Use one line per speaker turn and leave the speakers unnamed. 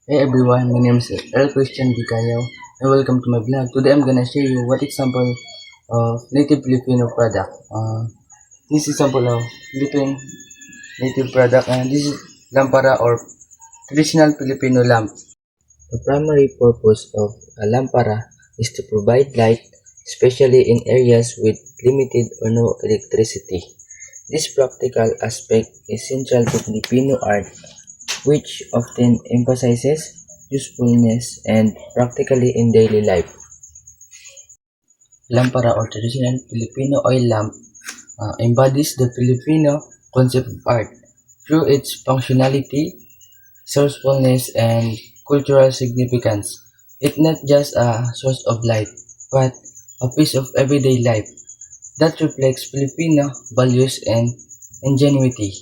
Hey everyone, my name is Earl Christian Vicario and welcome to my blog. Today I'm gonna show you what example of native Filipino product. This is example of Philippine native product and this is lampara or traditional Filipino lamp. The primary purpose of a lampara is to provide light, especially in areas with limited or no electricity. This practical aspect is central to Filipino art, which often emphasizes usefulness and practically in daily life. Lampara or traditional Filipino oil lamp embodies the Filipino concept of art through its functionality, resourcefulness, and cultural significance. It's not just a source of light, but a piece of everyday life that reflects Filipino values and ingenuity.